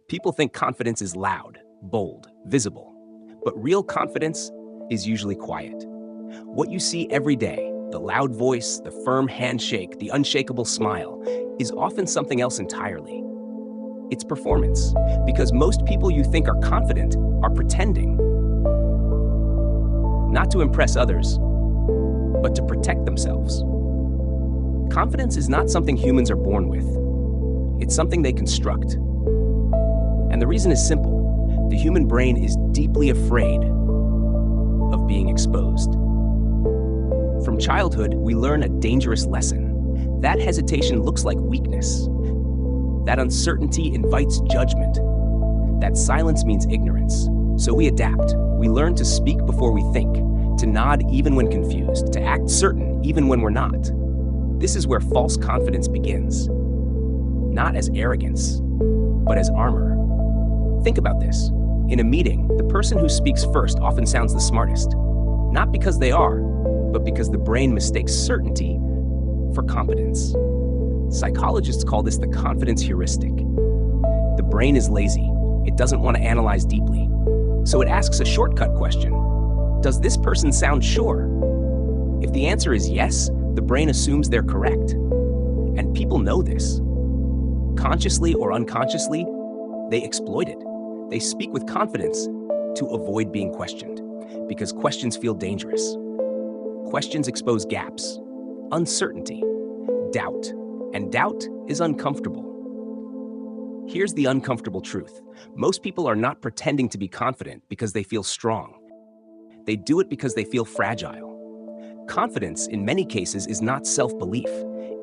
People think confidence is loud, bold, visible, but real confidence is usually quiet. What you see every day, the loud voice, the firm handshake, the unshakable smile, is often something else entirely. It's performance, because most people you think are confident are pretending. Not to impress others, but to protect themselves. Confidence is not something humans are born with. It's something they construct. And the reason is simple. The human brain is deeply afraid of being exposed. From childhood, we learn a dangerous lesson. That hesitation looks like weakness. That uncertainty invites judgment. That silence means ignorance. So we adapt. We learn to speak before we think, to nod even when confused, to act certain even when we're not. This is where false confidence begins. Not as arrogance, but as armor. Think about this. In a meeting, the person who speaks first often sounds the smartest. Not because they are, but because the brain mistakes certainty for competence. Psychologists call this the confidence heuristic. The brain is lazy. It doesn't want to analyze deeply. So it asks a shortcut question. Does this person sound sure? If the answer is yes, the brain assumes they're correct. And people know this. Consciously or unconsciously, they exploit it. They speak with confidence to avoid being questioned, because questions feel dangerous. Questions expose gaps, uncertainty, doubt, and doubt is uncomfortable. Here's the uncomfortable truth. Most people are not pretending to be confident because they feel strong. They do it because they feel fragile. Confidence, in many cases, is not self-belief.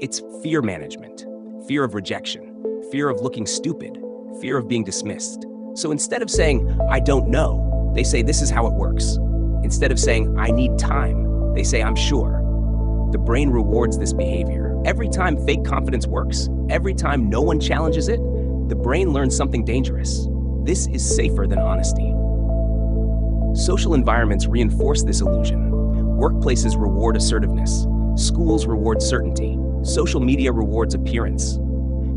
It's fear management, fear of rejection, fear of looking stupid, fear of being dismissed. So instead of saying, "I don't know," they say, "This is how it works." Instead of saying, "I need time," they say, "I'm sure." The brain rewards this behavior. Every time fake confidence works, every time no one challenges it, the brain learns something dangerous. This is safer than honesty. Social environments reinforce this illusion. Workplaces reward assertiveness. Schools reward certainty. Social media rewards appearance.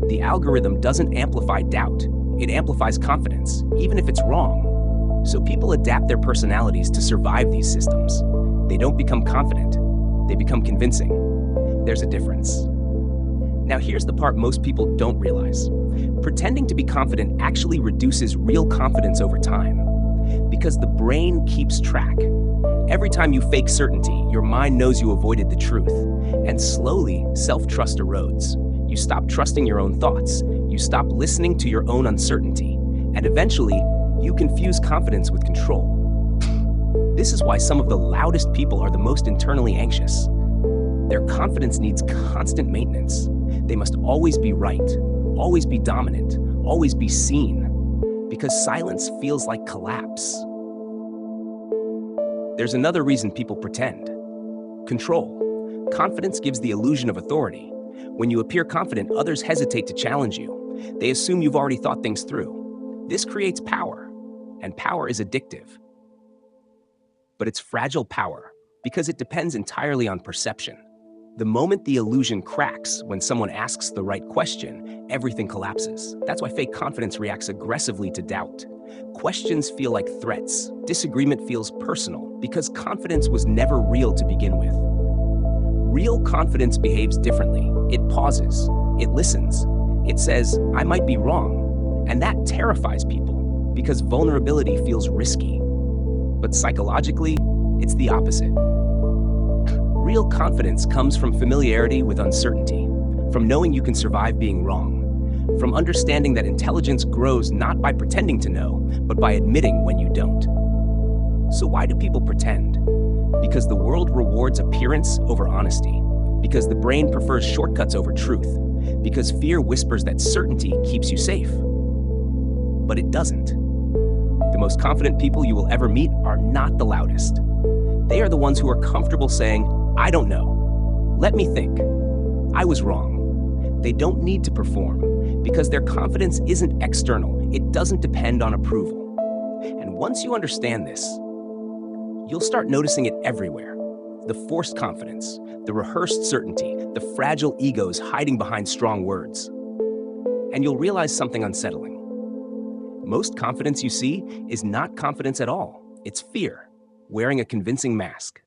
The algorithm doesn't amplify doubt. It amplifies confidence, even if it's wrong. So people adapt their personalities to survive these systems. They don't become confident. They become convincing. There's a difference. Now here's the part most people don't realize. Pretending to be confident actually reduces real confidence over time, because the brain keeps track. Every time you fake certainty, your mind knows you avoided the truth, and slowly, self-trust erodes. You stop trusting your own thoughts, you stop listening to your own uncertainty, and eventually, you confuse confidence with control. This is why some of the loudest people are the most internally anxious. Their confidence needs constant maintenance. They must always be right, always be dominant, always be seen, because silence feels like collapse. There's another reason people pretend. Control. Confidence gives the illusion of authority. When you appear confident, others hesitate to challenge you. They assume you've already thought things through. This creates power, and power is addictive. But it's fragile power because it depends entirely on perception. The moment the illusion cracks, when someone asks the right question, everything collapses. That's why fake confidence reacts aggressively to doubt. Questions feel like threats. Disagreement feels personal because confidence was never real to begin with. Real confidence behaves differently. It pauses. It listens. It says, "I might be wrong." And that terrifies people because vulnerability feels risky. But psychologically, it's the opposite. Real confidence comes from familiarity with uncertainty, from knowing you can survive being wrong, from understanding that intelligence grows not by pretending to know, but by admitting when you don't. So why do people pretend? Because the world rewards appearance over honesty, because the brain prefers shortcuts over truth, because fear whispers that certainty keeps you safe. But it doesn't. The most confident people you will ever meet are not the loudest. They are the ones who are comfortable saying, "I don't know. Let me think. I was wrong." They don't need to perform because their confidence isn't external. It doesn't depend on approval. And once you understand this, you'll start noticing it everywhere. The forced confidence, the rehearsed certainty, the fragile egos hiding behind strong words. And you'll realize something unsettling. Most confidence you see is not confidence at all. It's fear, wearing a convincing mask.